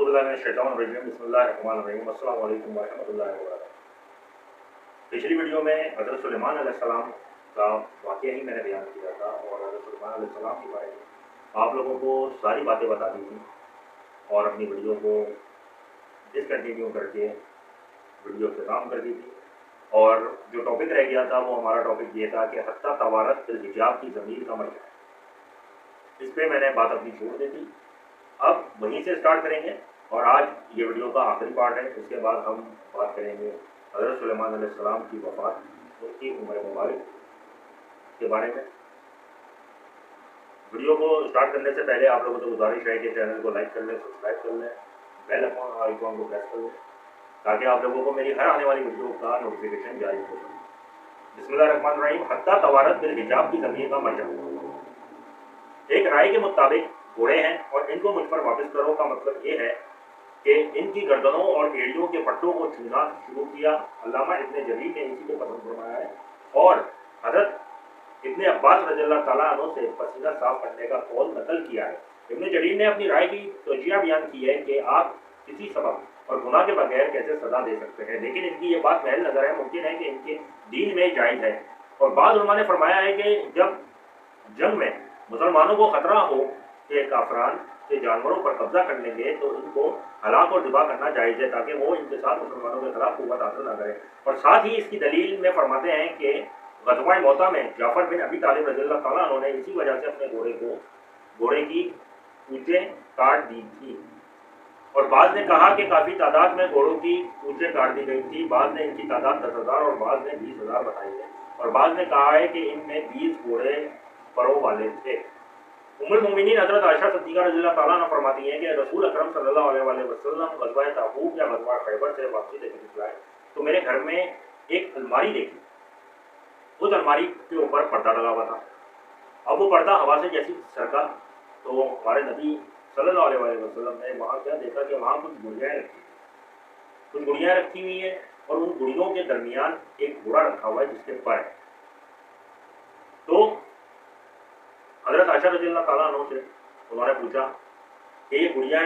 बिस्मिल्लाहिर्रहमानिर्रहीम। अस्सलाम वालेकुम वरहमतुल्लाहि वबरकातुहू। पिछली वीडियो में हज़रत सुलेमान अलैहिस्सलाम का वाक़या ही मैंने बयान किया था और हज़रत सुलेमान अलैहिस्सलाम के बारे में आप लोगों को सारी बातें बता दी थी और अपनी वीडियो को डिसकंटिन्यू करके वीडियो ख़त्म कर दी थी। और जो टॉपिक रह गया था वो हमारा टॉपिक ये था कि हत्ता तवारत फिल हिजाब की ज़मीर का मरजा। इस पर मैंने बात अपनी छोड़ दी थी, अब वहीं से स्टार्ट करेंगे और आज ये वीडियो का आखिरी पार्ट है। इसके बाद हम बात करेंगे हज़रत सुलेमान अलैहिस्सलाम की वफ़ात, उनकी उम्र मुबारक के बारे में। वीडियो को स्टार्ट करने से पहले आप लोगों से गुजारिश है कि चैनल को लाइक कर लें, सब्सक्राइब कर लें, बेल आइकॉन को प्रेस कर लें ताकि आप लोगों को मेरी हर आने वाली वीडियो का नोटिफिकेशन जारी हो सके। बिस्मिल्लाहिर्रहमानिर्रहीम। हत्ता तवारत बिल हिजाब की ज़मीर का मरजा। एक राय के मुताबिक घोड़े हैं और इनको मुझ पर वापस करो का मतलब ये है कि इनकी गर्दनों और एड़ियों के पट्टों को छूना शुरू किया। अल्लामा इब्न जरीर ने इसी को पसंद फरमाया है और हज़रत इब्न अब्बास रज़ियल्लाहु ताला अन्हु से पसीना साफ करने का कौल नकल किया है। इब्न जरीर ने अपनी राय की तौजीह बयान की है कि आप किसी सबब और गुनाह के बगैर कैसे सजा दे सकते हैं, लेकिन इनकी ये बात महल नजर है, मुमकिन है कि इनके दीन में जायज़ है। और बाद उलमा ने फरमाया है कि जब जंग में मुसलमानों को खतरा हो कि काफरान के जानवरों पर कब्जा कर लेंगे तो इनको हलाक और दिबा करना जायज़ है ताकि वो इनके साथ मुसलमानों के खिलाफ कुव्वत हासिल ना करें। और साथ ही इसकी दलील में फरमाते हैं कि ग़ज़वा मौता में जाफ़र बिन अबी तालिब रज़ियल्लाहु ताला अन्हु ने इसी वजह से अपने घोड़े की पूंछें काट दी थी। और बाद ने कहा कि काफ़ी तादाद में घोड़ों की पूंछें काट दी गई थी। बाद ने इनकी तादाद 10,000 और बाद ने 20,000 बताई है और बाद ने कहा है कि इनमें 20 घोड़े परों वाले थे। उम्मुल मोमिनीन हज़रत आयशा सिद्दीक़ा रज़ियल्लाहु ताला अन्हा फरमाती हैं कि रसूल अकरम सल्लल्लाहु अलैहि वसल्लम ग़ज़वा तबूक या ग़ज़वा खैबर से वापसी से निकले तो मेरे घर में एक अलमारी देखी। उस अलमारी के ऊपर पर्दा डला हुआ था। अब वो पर्दा हवा से जैसी सरका तो हमारे नबी सल्लल्लाहु अलैहि वसल्लम ने वहाँ क्या देखा कि वहाँ कुछ गुड़ियाँ रखी हुई है और उन गुड़ियों के दरमियान एक घोड़ा रखा हुआ है जिसके पर है। तो हज़रत आयशा रज़ियल्लाहु ताला अन्हा से उन्होंने पूछा कि ये गुड़ियाँ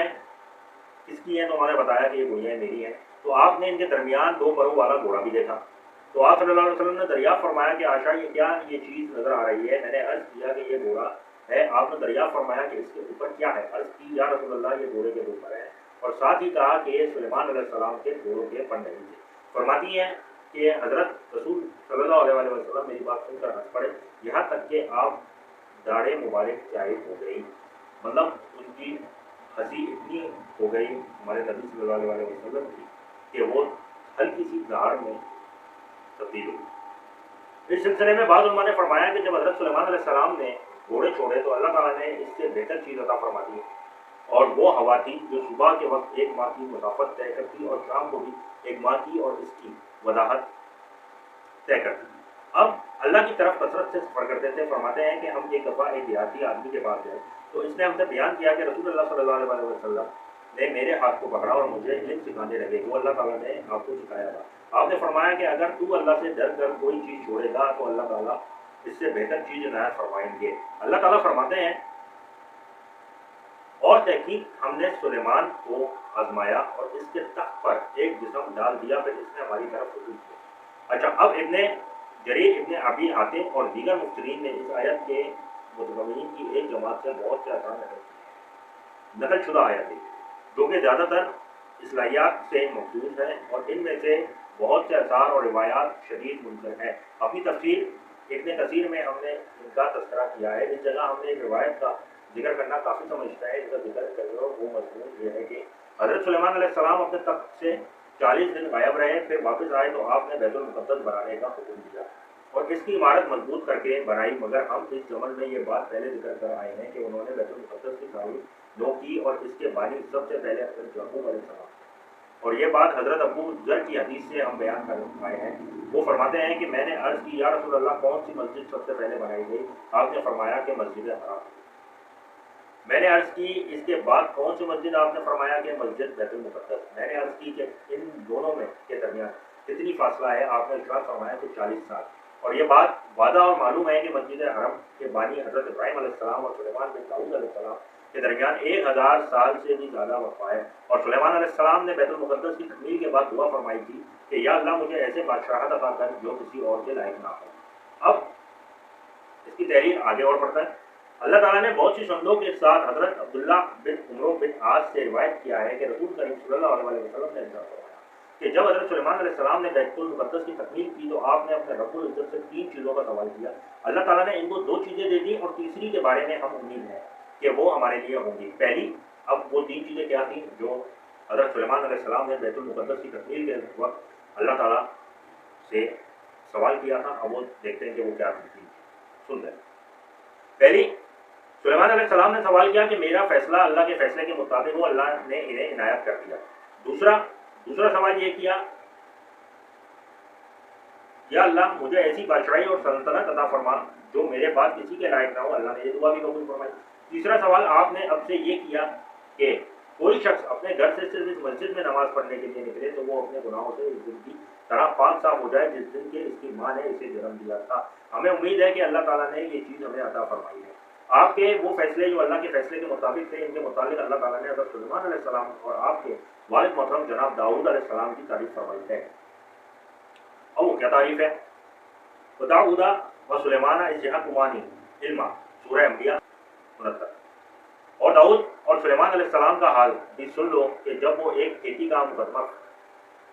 किसकी हैं, तो उन्होंने बताया कि ये गुड़ियाँ मेरी हैं। तो आपने इनके दरमियान 2 परों वाला घोड़ा भी देखा। तो आप सल्लल्लाहु अलैहि वसल्लम ने दरियाफ़्त फरमाया कि आयशा ये क्या ये चीज़ नज़र आ रही है। मैंने अर्ज़ किया कि ये घोड़ा है। आपने दरियाफ़्त फरमाया कि इसके ऊपर क्या है। अर्ज़ की या रसूलल्लाह ये घोड़े के ऊपर है और साथ ही कहा कि ये सुलेमान अलैहिस्सलाम के घोड़ों के पर नहीं थे। फरमाती हैं कि हज़रत रसूल सल्लल्लाहु अलैहि वसल्लम मेरी बात सुनकर हंस पड़े, यहाँ तक कि आप दाढ़े मुबारक जाहिर हो गई। मतलब उनकी हंसी इतनी हो गई हमारे नबी सल्लल्लाहु अलैहि वसल्लम की कि वो हल्की सी दहाड़ में तब्दील हुई। इस सिलसिले में बाद उलमा ने फरमाया कि जब हज़रत सुलेमान अलैहिस्सलाम ने घोड़े छोड़े तो अल्लाह ताला ने इससे बेहतर चीज़ अता फरमा दी और वो हवा थी जो सुबह के वक्त 1 माह की मुसाफत तय करती और शाम को भी 1 माह की और इसकी वदाहत तय करती। अब अल्लाह की तरफ कसरत से सफ़र करते थे। फरमाते हैं कि हम एक दफ़ा एक देहाती आदमी के पास गए तो इसने हमसे बयान किया कि रसूलुल्लाह सल्लल्लाहु अलैहि वसल्लम ने मेरे हाथ को पकड़ा और मुझे इल्म सिखाने लगे जो अल्लाह ताला ने आपको सिखाया था। आपने फरमाया कि अगर तू अल्लाह से डर कर कोई चीज़ छोड़ेगा तो अल्लाह ताला इससे बेहतर चीज़ इनायत फरमाएंगे। अल्लाह ताला फरमाते हैं और तहकीक हमने सुलेमान को आजमाया और इसके तख्त पर एक जिस्म डाल दिया, फिर इसने हमारी तरफ रुजू किया। अच्छा, अब इब्न जरीर, इब्न अबी हातिम और दीगर मुफ्सरीन ने इस आयत के मुतज़म्मिनीन की एक जमात से बहुत से आसान नकल शुदा आयत है जो कि ज़्यादातर इस्लाहियात से मखसूस है और इनमें से बहुत से आसार और रिवायात शदीद मुनकर हैं। अपनी तफसीर इब्न कसीर में हमने इनका तज़किरा किया है। इस जगह हमने एक रिवायत का जिक्र करना काफ़ी समझता है। इसका जिक्र करें और वो मजमून ये है कि हज़रत सुलेमान अलैहिस्सलाम अपने तख्त से 40 दिन गायब रहे, फिर वापस आए तो आपने बैतुल मुक़द्दस बनाने का हुक्म दिया और इसकी इमारत मजबूत करके बनाई। मगर हम इस जमन में ये बात पहले जिक्र कर आए हैं कि उन्होंने बैतुल मुक़द्दस की तामीर नो की और इसके बानी सबसे पहले हज़रत याकूब अलैहिस्सलाम। और ये बात हज़रत अबू ज़र की हदीस से हम बयान कर आए हैं। वो फरमाते हैं कि मैंने अर्ज़ की या रसूलल्लाह कौन सी मस्जिद सबसे पहले बनाई गई। आपने फरमाया कि मस्जिद हराम। मैंने अर्ज़ की इसके बाद कौन सी मस्जिद। आपने फरमाया कि मस्जिद बैतुल मुक़द्दस। मैंने अर्ज़ की कि इन दोनों में के दरमियान कितनी फासला है। आपने इरशाद फरमाया कि 40 साल। اور یہ بات وعدہ اور معلوم ہے کہ مسجد حرم کے بانی حضرت ابراہیم علیہ السلام اور سلیمان بن داؤد علیہ السلام کے درمیان 1000 سال سے بھی زیادہ وقفہ ہے، اور سلیمان علیہ السلام نے بیت المقدس کی تکمیل کے بعد دعا فرمائی تھی کہ یا اللہ مجھے ایسے بادشاہت عطا کر جو کسی اور کے لائق نہ ہو۔ اب اس کی تحریر آگے اور بڑھتا ہے۔ اللہ تعالیٰ نے بہت سی سندوں کے ساتھ حضرت عبداللہ بن عمرو بن عاص سے روایت کیا ہے کہ رسول کریم صلی اللہ علیہ وسلم نے ارشاد فرمایا کہ جب حضرت سلیمان علیہ السلام نے بیت المقدس کی تکمیل کی تو آپ نے اپنے رب العزت سے 3 چیزوں کا سوال کیا۔ اللہ تعالیٰ نے ان کو 2 چیزیں دے دی اور تیسری کے بارے میں ہم امید ہیں کہ وہ ہمارے لیے ہوں گی۔ پہلی، اب وہ 3 چیزیں کیا تھیں جو حضرت سلیمان علیہ السلام نے بیت المقدس کی تکمیل کے وقت اللہ تعالیٰ سے سوال کیا تھا، اب وہ دیکھتے ہیں کہ وہ کیا تھی، سن لیں۔ پہلی، سلیمان علیہ السلام نے سوال کیا کہ میرا فیصلہ اللہ کے فیصلے کے مطابق ہو، اللہ نے انہیں عنایت کر دیا۔ دوسرا سوال یہ کیا، یا اللہ مجھے ایسی بادشاہی اور سلطنت عطا فرما جو میرے بعد کسی کے لائق نہ ہو، اللہ نے یہ دعا بھی قبول فرمائی۔ تیسرا سوال آپ نے اب سے یہ کیا کہ کوئی شخص اپنے گھر سے صرف اس مسجد میں نماز پڑھنے کے لیے نکلے تو وہ اپنے گناہوں سے اس دن کی طرح پاک صاف ہو جائے جس دن کے اس کی ماں نے اسے جنم دیا تھا۔ ہمیں امید ہے کہ اللہ تعالیٰ نے یہ چیز ہمیں عطا فرمائی ہے۔ آپ کے وہ فیصلے جو اللہ کے فیصلے کے مطابق تھے، ان کے متعلق اللہ تعالیٰ نے حضرت سلیمان علیہ السلام اور آپ کے والد محترم جناب داؤد علیہ السلام کی تعریف فرمائی ہے۔ اور وہ کیا تعریف ہے؟ داؤد و سلیمان اذ یحکمان علما، سورہ انبیاء 69۔ اور داؤد اور سلیمان علیہ السلام کا حال بھی سن لو کہ جب وہ ایک کھیتی کا مقدمہ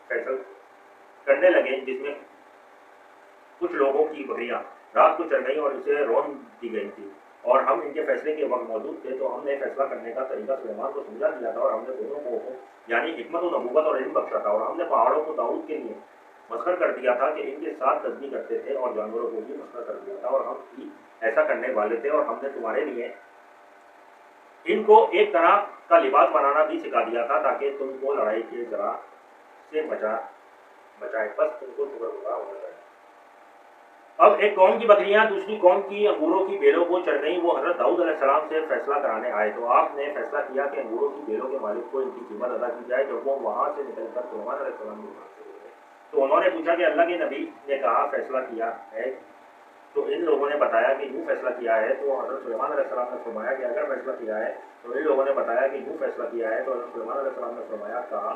فیصل کرنے لگے جس میں کچھ لوگوں کی بکریاں رات کو چر گئی اور اسے رون دی گئی تھی، اور ہم ان کے فیصلے کے وقت موجود تھے، تو ہم نے فیصلہ کرنے کا طریقہ سلیمان کو سمجھا دیا تھا، اور ہم نے دونوں کو یعنی حکمت و نبوت اور علم بخشا تھا، اور ہم نے پہاڑوں کو داؤد کے لیے مسخر کر دیا تھا کہ ان کے ساتھ تسبیح کرتے تھے، اور جانوروں کو بھی مسخر کر دیا تھا، اور ہم بھی ایسا کرنے والے تھے، اور ہم نے تمہارے لیے ان کو ایک طرح کا لباس بنانا بھی سکھا دیا تھا تاکہ تم کو لڑائی کے ذرا سے بچائے، بس تم کو شکر گزار ہونا چاہیے۔ اب ایک قوم کی بکریاں دوسری قوم کی انگوروں کی بیلوں کو چر گئیں، وہ حضرت داؤد علیہ السلام سے فیصلہ کرانے آئے، تو آپ نے فیصلہ کیا کہ انگوروں کی بیلوں کے مالک کو ان کی قیمت ادا کی جائے۔ جب وہ وہاں سے نکل کر سلیمان علیہ السلام کے پاس چلے گئے تو انہوں نے پوچھا کہ اللہ کے نبی نے کہا فیصلہ کیا ہے، تو ان لوگوں نے بتایا کہ یوں فیصلہ کیا ہے، تو حضرت سلیمان علیہ السلام نے فرمایا کہ اگر فیصلہ کیا ہے، تو ان لوگوں نے بتایا کہ یوں فیصلہ کیا ہے، تو حضرت سلیمان علیہ السلام نے فرمایا کہا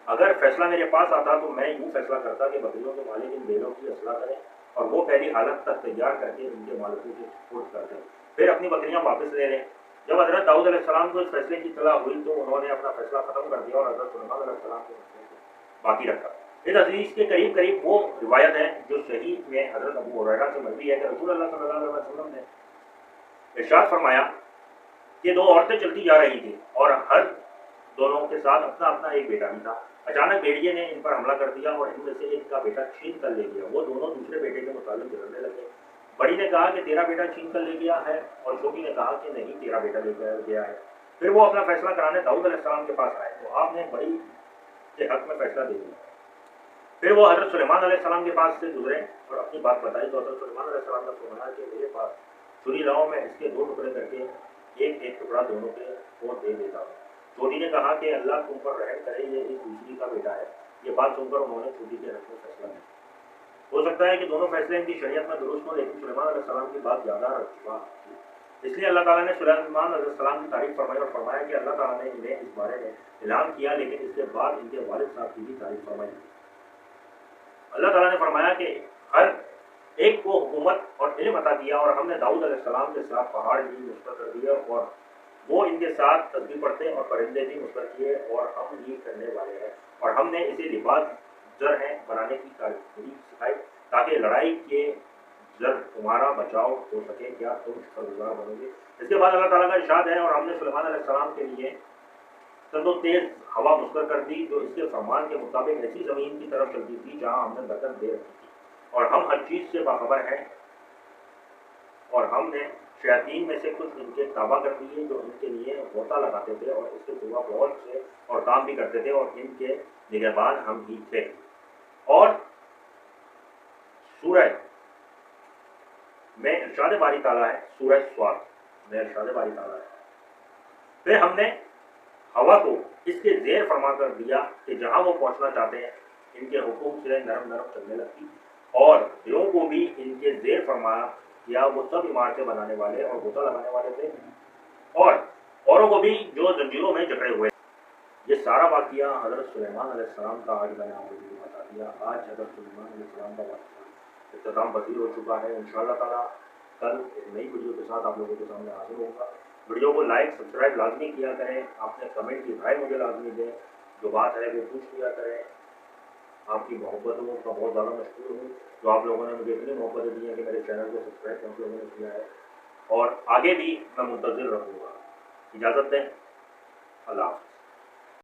اگر فیصلہ میرے پاس آتا تو میں یوں فیصلہ کرتا کہ بکریوں کے مالک ان بیلوں کی اصلاح کریں اور وہ پہلی حالت تک تیار کر کے ان کے مالکوں کی سپورٹ کر دیں، پھر اپنی بکریاں واپس لے لیں۔ جب حضرت داؤد علیہ السلام کو اس فیصلے کی اطلاع ہوئی تو انہوں نے اپنا فیصلہ ختم کر دیا اور حضرت سلیمان علیہ السلام کے فیصلے کو باقی رکھا۔ اس حدیث کے قریب وہ روایت ہے جو صحیح میں حضرت ابو ہریرہ سے مروی ہے کہ رسول اللہ صلی اللہ علیہ وسلم نے ارشاد فرمایا کہ 2 عورتیں چلتی جا رہی تھیں اور ہر دونوں کے ساتھ اپنا اپنا ایک بیٹا بھی تھا۔ اچانک بھیڑیے نے ان پر حملہ کر دیا اور ان میں سے ایک کا بیٹا چھین کر لے گیا۔ وہ دونوں دوسرے بیٹے کے متعلق جھگڑنے لگے۔ بڑی نے کہا کہ تیرا بیٹا چھین کر لے گیا ہے، اور چھوٹی نے کہا کہ نہیں تیرا بیٹا لے گیا ہے۔ پھر وہ اپنا فیصلہ کرانے داؤد علیہ السلام کے پاس آئے تو آپ نے بڑی کے حق میں فیصلہ دے دیا۔ پھر وہ حضرت سلیمان علیہ السلام کے پاس سے گزرے اور اپنی بات بتائی تو حضرت سلیمان علیہ السلام نے فرمایا کہ میرے پاس چھری لاؤ، میں اس کے 2 ٹکڑے کر کے ایک ٹکڑا دونوں کے کو دے دیتا ہوں۔ چھوٹی نے کہا کہ اللہ تم پر رحم کرے، یہ اس دوسری کا بیٹا ہے۔ یہ بات سن کر انہوں نے چھوٹی کے حق میں فیصلہ دیا۔ ہو سکتا ہے کہ دونوں فیصلے ان کی شریعت میں درست ہوں، لیکن سلیمان علیہ السلام کی بات زیادہ رجوع تھی، اس لیے اللہ تعالیٰ نے سلیمان علیہ السلام کی تعریف فرمائی اور فرمایا کہ اللہ تعالیٰ نے انہیں اس بارے میں اعلان کیا، لیکن اس کے بعد ان کے والد صاحب کی بھی تعریف فرمائی۔ اللہ تعالیٰ نے فرمایا کہ ہر ایک کو حکومت اور علم عطا کیا، اور ہم نے داؤد علیہ السلام کے ساتھ پہاڑ بھی مسخر کر دیا اور وہ ان کے ساتھ تسبیح پڑھتے اور پرندے بھی مسخر کیے، اور ہم یہ کرنے والے ہیں، اور ہم نے اسے لباس زر ہیں بنانے کی کاریگری سکھائی تاکہ لڑائی کے زر تمہارا بچاؤ ہو سکے، کیا تم شکر گزار بنو گے؟ اس کے بعد اللہ تعالیٰ کا ارشاد ہے اور ہم نے سلیمان علیہ السلام کے لیے تند و تیز ہوا مسخر کر دی جو اس کے فرمان کے مطابق ایسی زمین کی طرف چلتی تھی جہاں ہم نے برکت دے رکھی تھی، اور ہم ہر چیز سے باخبر ہیں، اور ہم نے شیاطین میں سے کچھ ان کے تابع کر دیے جو ان کے لیے غوطہ لگاتے تھے اور اس کے سوا بہت سے اور کام بھی کرتے تھے، اور ان کے نگہبان ہم ہی تھے۔ اور سورہ میں ارشاد باری تعالیٰ ہے، سورہ سواد میں ارشاد باری تعالیٰ ہے، پھر ہم نے ہوا کو اس کے زیر فرما کر دیا کہ جہاں وہ پہنچنا چاہتے ہیں ان کے حکم سے نرم نرم چلنے لگتی، और लोगों को भी इनके ज़ेर फरमाया या वो सब इमारतें बनाने वाले और गोता लगाने वाले थे, और औरों को भी जो जंजीरों में जकड़े हुए। ये सारा वाक़िया हज़रत सुलेमान अलैहिस्सलाम का आज मैंने आपको बता दिया। आज हज़रत सुलेमान अलैहिस्सलाम का वाक़िया इख्तिताम पज़ीर हो चुका है। इंशाअल्लाह ताला कल एक नई वीडियो के साथ आप लोगों के सामने हाज़िर होऊंगा। वीडियो को लाइक सब्सक्राइब लाजमी किया करें, अपने कमेंट की राय मुझे लाजमी दें, जो बात है वो पूछ लिया करें। आपकी मोहब्बतों का बहुत ज़्यादा मशहूर हूँ, जो आप लोगों ने मुझे इतनी मोहब्बतें दी हैं कि मेरे चैनल को सब्सक्राइब आप लोगों ने किया है, और आगे भी मैं मुंतज़िर रहूँगा। इजाज़त दें, अल्लाह हाफ़िज़।